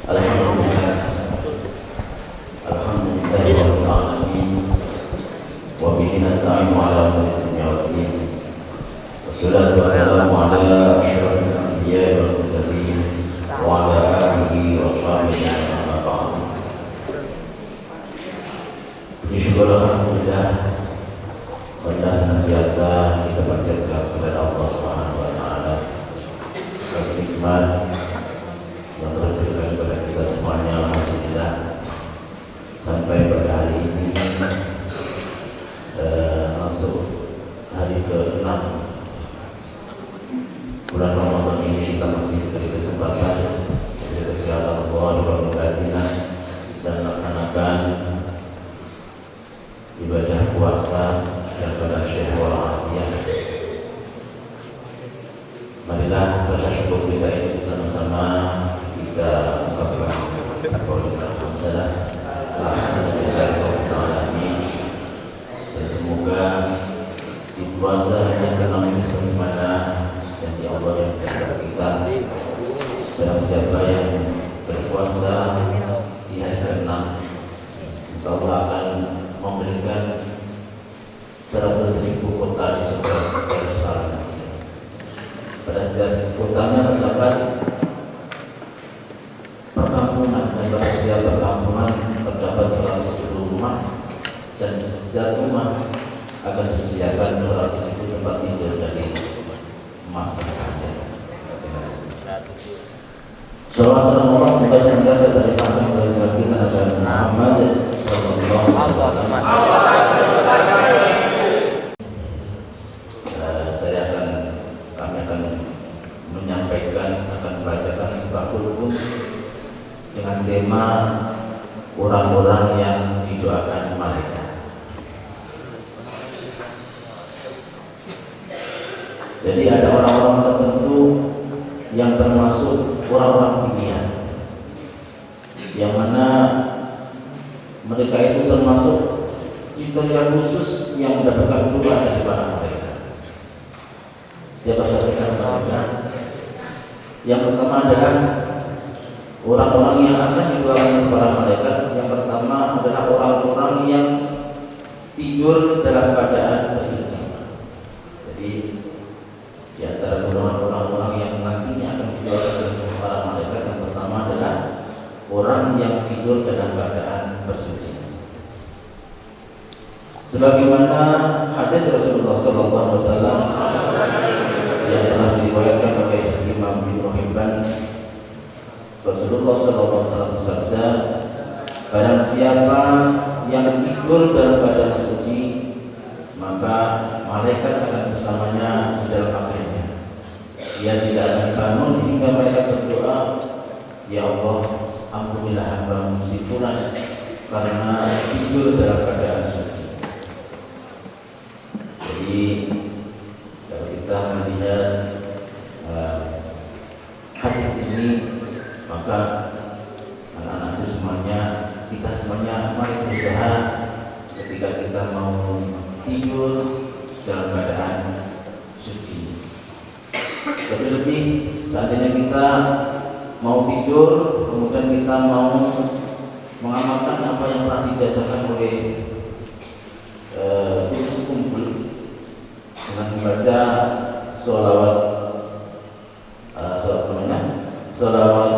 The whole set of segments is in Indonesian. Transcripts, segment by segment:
Alhamdulillah, Alhamdulillahirabbil alamin. Wa bihi nasta'inu ala umuri dunya waddin. Wassalatu wassalamu ala asyrafil anbiya'i wal mursalin wa ala alihi wa sahbihi wa ba'd. Syukur alhamdulillah, pada senantiasa kita panjatkan kepada Allah Subhanahu wa taala atas nikmat yang telah diberikan kepada kita semuanya. Alhamdulillah, sampai pada hari ini masuk hari ke-6 bulan Ramadan ini, kita masih diberi kesempatan dari kesehatan Allah dan bisa melaksanakan ibadah puasa dan pada syahwal afiyah. Marilah rasa syukur kita ini bersama-sama kita ungkapkan alhamdulillah, dan semoga di puasa yang ke-6 ini sebagaimana janji Allah yang kepada kita, barang siapa yang berpuasa di hari ke-6, insya Allah akan memberikan 100.000 kota di surga Yerusalem. Pada setiap kotanya terdapat perkampungan, dan pada setiap perkampungan terdapat 110 rumah, dan setiap rumah akan disediakan 100.000 tempat tidur dari emas dan kaca. Salawat dan Allah semoga senantiasa terlimpahkan kepada kita Nabi Muhammad sallallahu alaihi wasallam. Kami akan menyampaikan, akan membacakan sebuah hukum dengan tema orang-orang yang didoakan malaikat. Jadi ada orang-orang tertentu yang termasuk orang-orang dunia, yang mana mereka itu termasuk kriteria khusus yang mendapatkan doa dari para malaikat. Siapa saja mereka? Yang pertama adalah orang-orang yang akan didoakan para malaikat. Yang pertama adalah orang-orang yang tidur dalam keadaan bersuci. Jadi di antara golongan orang-orang yang nantinya akan didoakan para malaikat, yang pertama adalah orang yang tidur dalam keadaan bersuci. Sebagaimana hadis Rasulullah SAW yang telah diriwayatkan oleh Imam Ibnu Hibban, Rasulullah SAW bersabda, barang siapa yang tidur dalam keadaan suci, maka malaikat akan bersamanya di dalam kamarnya. Ia tidak akan bangun hingga mereka berdoa, ya Allah, ampunilah hamba-Mu si fulan karena tidur dalam keadaan suci. Jadi kalau kita melihat hadis ini, maka anak-anakku semuanya, kita semuanya mari berusaha ketika kita mau tidur dalam keadaan suci. Lebih-lebih seandainya kita mau tidur, kemudian kita mau mengamalkan apa yang telah diajarkan oleh Yunus Kumpul dengan membaca sholawat sholawat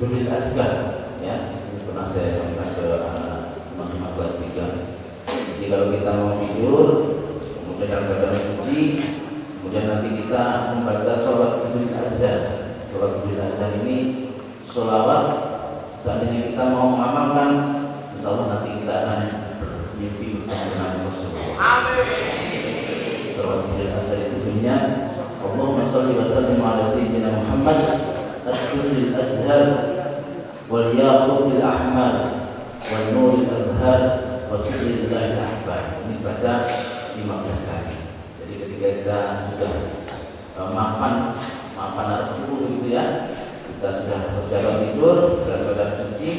Bil Asgar, ya, ini pernah saya sampaikan ke teman-teman kelas 3. Jadi kalau kita mau tidur kemudian dalam keadaan suci, kemudian nanti kita membaca sholawat Bil Asgar. Sholawat Bil Asgar ini sholawat seandainya kita mau mengamalkan, insya Allah nanti kita akan bermimpi bersama dengan Rasulullah. Amin. Sholawat Bil Asgar itu bunyinya, Allahumma sholli wa sallim ala sayyidina Muhammad al-Jurril Azhar wal Yaqutil Ahmar wal Nuril Azhar wa Sirril Ahbar. Ini baca 15 kali. Jadi ketika kita sudah mapan al-Qur'an gitu ya, kita sudah bersiap tidur dalam keadaan suci,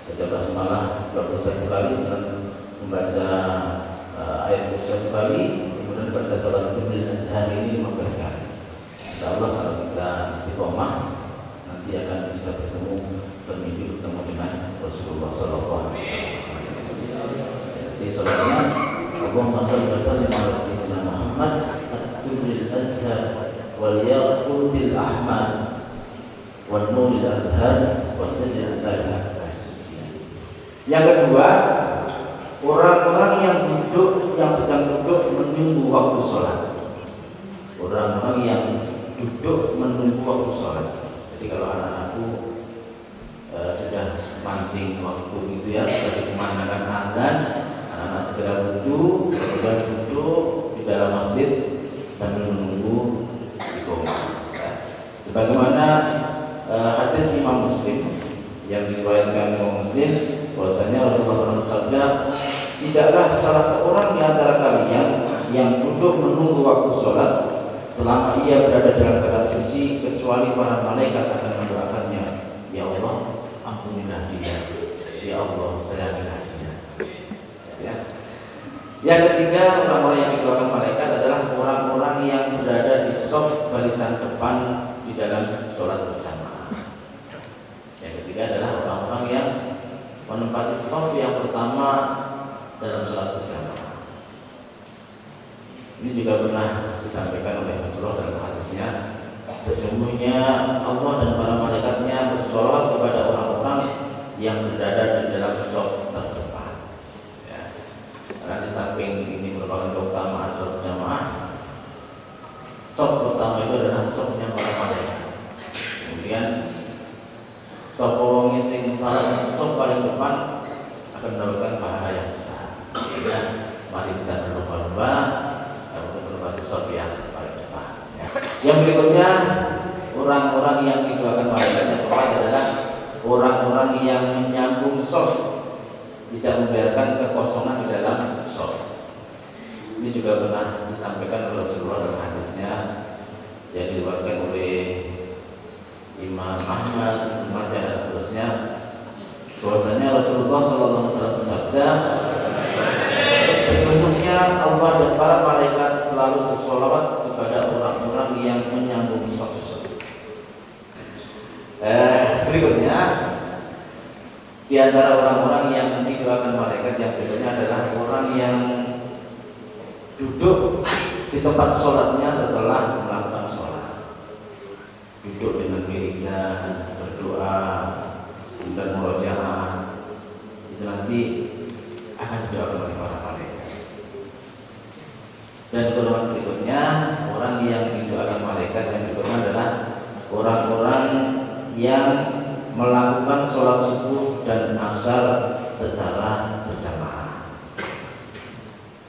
baca basmalah 21 kali dan membaca ayat 21 kali, kemudian baca salat Jibril Azhar ini 15 kali. Insyaallah kalau kita istiqomah nanti akan sholatnya Allahumma shalli wa sallim ala sayyidina Muhammad at-turril azhar wal yaqutil ahmar wan nuril adhar wasidil adhar. Yang kedua, orang-orang yang sedang duduk menunggu waktu sholat. Orang-orang yang duduk menunggu waktu sholat. Jadi kalau anak-anakku sudah mancing waktu itu ya, sudah dikumandangkan azan, anak-anak segera duduk, kemudian duduk di dalam masjid sambil menunggu iqamah. Ya. Sebagaimana hadis Imam Muslim yang diriwayatkan Imam Muslim, bahwasanya Rasulullah bersabda, tidaklah salah seorang di antara kalian yang duduk menunggu waktu sholat selama ia berada dalam keadaan suci kecuali para malaikat akan mendoakannya, ya Allah ampunilah dia, ya Allah sayangilah dia. Ya. Yang ketiga, orang-orang yang didoakan malaikat adalah orang-orang yang berada di shaf barisan depan di dalam sholat berjamaah. Yang ketiga adalah orang-orang yang menempati shaf yang pertama dalam sholat berjamaah. Ini juga pernah disampaikan oleh Rasulullah dalam hadisnya, sesungguhnya Allah dan para malaikatnya bersolawat kepada orang-orang yang berada di dalam shaf terdepan. Ya. Karena di samping ini merupakan keutamaan sholat berjamaah, shaf pertama itu adalah shafnya para malaikat. Kemudian shaf wong sing salat shaf paling depan akan mendapatkan pahala yang besar. Ya, mari kita berlomba-lomba untuk menempati shaf yang paling depan. Ya. Yang berikutnya, orang-orang yang didoakan malaikatnya tepat adalah orang-orang yang menyambung shaf, tidak membiarkan kekosongan di dalam shaf. Ini juga pernah disampaikan oleh Rasulullah dalam hadisnya yang diriwayatkan oleh Imam Ahmad, Ibnu Majah dan seterusnya, bahwasanya Rasulullah SAW bersabda, sesungguhnya Allah dan para malaikat selalu bersolawat kepada orang-orang yang menyambung shaf. Berikutnya, di antara orang-orang yang didoakan malaikat yang berikutnya adalah orang yang duduk di tempat sholatnya setelah melakukan sholat, duduk dengan wiridnya, berdoa dan murojaah, itu nanti akan didoakan oleh para malaikat. Dan golongan berikutnya, orang yang didoakan malaikat yang berikutnya adalah orang-orang yang melakukan sholat subuh dan asar secara berjamaah.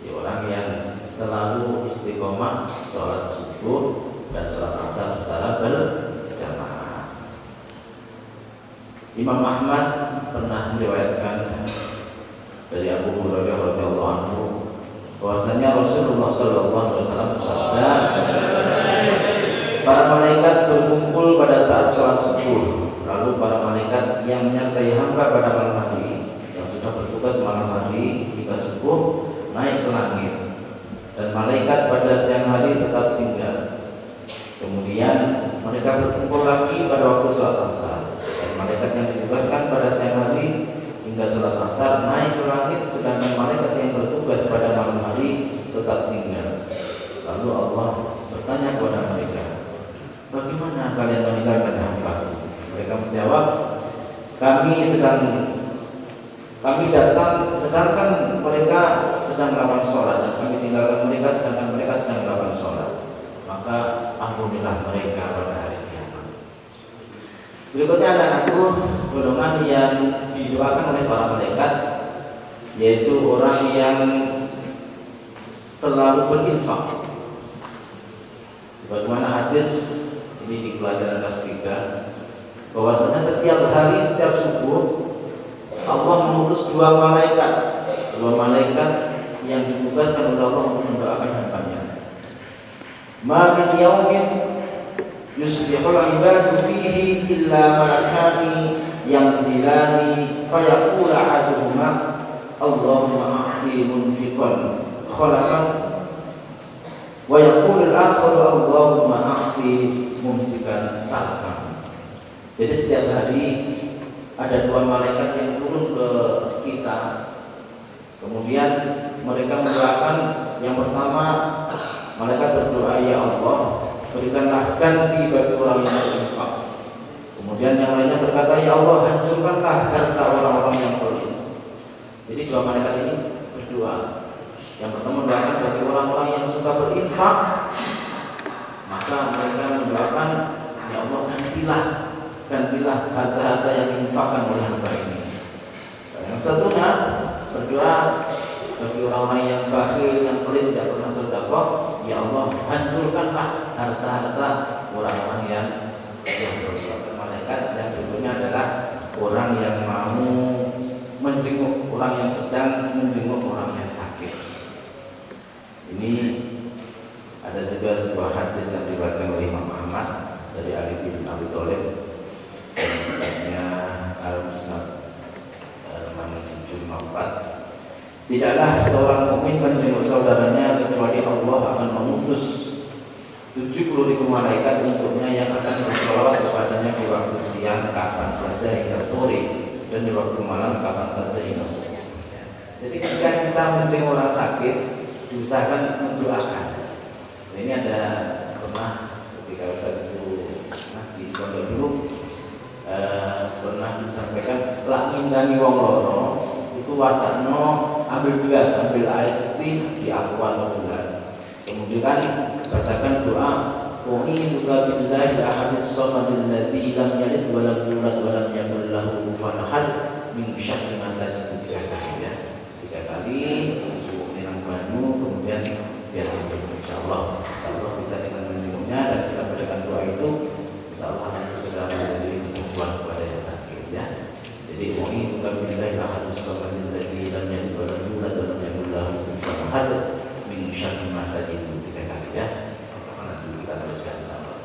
Jadi orang yang selalu istiqomah sholat subuh dan sholat asar secara berjamaah. Imam Ahmad pernah meriwayatkan dari Abu Hurairah radhiyallahu anhu bahwasanya Rasulullah SAW bersabda, para malaikat berkumpul pada saat sholat subuh, lalu para malaikat yang menyertai hamba pada malam hari yang sudah bertugas malam hari hingga subuh naik ke langit, dan malaikat pada siang hari tetap tinggal. Kemudian mereka berkumpul lagi pada waktu sholat asar, dan malaikat yang ditugaskan pada siang hari hingga sholat asar naik ke langit, sedangkan malaikat yang bertugas pada malam hari tetap tinggal. Lalu Allah bertanya kepada mereka, bagaimana kalian meninggalkan hamba? Mereka menjawab, kami datang sedangkan mereka sedang melakukan sholat, dan kami tinggalkan mereka sedangkan mereka sedang melakukan sholat. Maka ampunilah mereka pada hari kiamat. Berikutnya anak-anakku, golongan yang didoakan oleh para malaikat, yaitu orang yang selalu berinfak. Sebagaimana hadis ini di pelajaran kelas 3, bahwasanya setiap hari, setiap subuh Allah mengutus dua malaikat yang ditugaskan oleh Allah untuk mendoakan hambanya. Ma min yaumin yusbihul ibadu fihi illa malakani yanzilani fayaqulu ahaduhuma Allahumma a'ti munfiqan khalaqan wa yaqulu al-akharu Allahumma a'ti mumsikan talqan. Jadi setiap hari ada dua malaikat yang turun ke kita Kemudian mereka mendoakan, yang pertama mereka berdoa, ya Allah, berikanlah ganti bagi orang yang berinfak. Kemudian yang lainnya berkata, ya Allah, hancurkanlah harta orang-orang yang zalim. Jadi dua malaikat ini berdoa. Yang pertama mendoakan bagi orang-orang yang suka berinfak, maka mereka mendoakan, ya Allah, gantilah harta-harta yang diinfakkan oleh hamba ini. Yang satunya berdoa bagi orang-orang yang bakhil, yang pelit, tidak pernah sedekah, ya Allah, hancurkanlah harta-harta orang-orang yang bersedekah. Malaikat yang berikutnya adalah orang yang mau menjenguk orang yang sedang menjenguk orang yang sakit. Ini ada juga sebuah hadis yang diriwayatkan oleh Imam Ahmad dari Ali bin Abi Thalib, kitabnya Al-Musnad nomor 754. Tidaklah seorang mukmin menjenguk saudaranya kecuali Allah akan mengutus 70.000 malaikat untuknya yang akan bersolawat kepadanya di waktu siang kapan saja hingga sore, dan di waktu malam kapan saja hingga sore. Jadi ketika kita menjenguk orang sakit, diusahakan mendoakan. Ini ada pernah ketika Ustaz itu ngaji pondok dulu, pernah disampaikan lak ngindani wong loro itu wacana ambil gelas, ambil air putih di aqua gelas. Kemudian bacakan doa, wa inna billahi ahadis samadil ladzi lam yalid wa lam yulad wa lam yakul lahu kufuwan ahad min syarri ma tajidu ya. 3 kali menang banu, kemudian biar insyaallah kita dengan menjenguknya dan kita bacakan doa itu, insyaallah segera menjadi kesembuhan kepada yang sakit ya. Jadi wa inna billahi ahadis samadil ladzi lam yalid wa lam yulad wa lam yakul lahu kufuwan ahad min syarri ma tajidu ya. Nanti kita teruskan sama.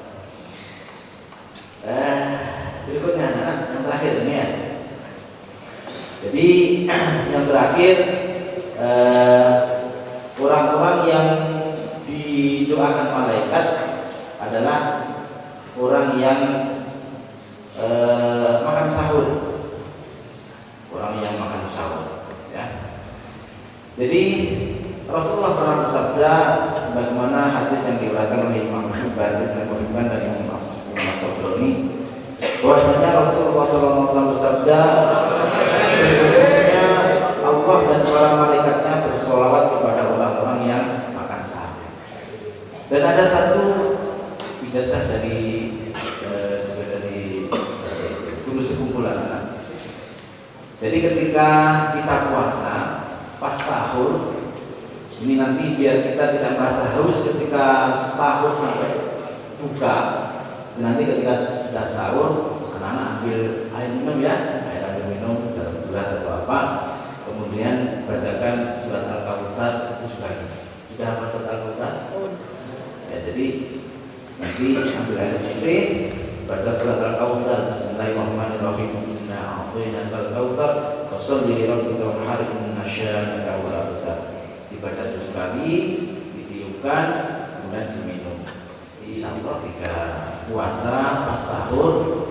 Berikutnya yang terakhir ini ya. Jadi yang terakhir orang-orang yang didoakan malaikat adalah orang yang makan sahur. Orang yang makan sahur ya. Jadi Rasulullah pernah bersabda sebagaimana hadis yang diriwayatkan oleh Imam Bukhari dan Imam Tabrani, bahwasanya Rasulullah SAW bersabda, sesungguhnya Allah dan para malaikatnya bersolawat kepada orang-orang yang makan sahur. Dan ada satu ijazah dari guru sekumpulan. Jadi ketika kita puasa pas sahur, ini nanti biar kita tidak merasa haus ketika sahur sampai buka. Nanti ketika sudah sahur, anak-anak ambil air minum ya, air minum dalam gelas atau apa. Kemudian bacakan surat Al-Kautsar itu sudah apa surat Al-Kautsar? Ya, jadi nanti ambil air putih, baca surat Al-Kautsar. Bismillahirrahmanirrahim. Inna a'tainaka al-kautsar fasholli li rabbika wanhar inna syani'aka huwal abtar. Dibaca 7 kali, ditiupkan, kemudian diminum. Insyaallah ketika puasa pas sahur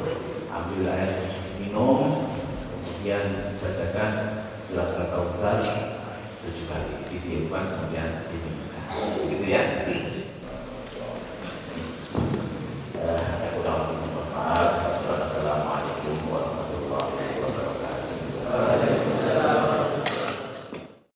ambil air minum, kemudian bacakan surat Al-Kautsar 7 kali, ditiupkan, kemudian diminum. Begitu ya.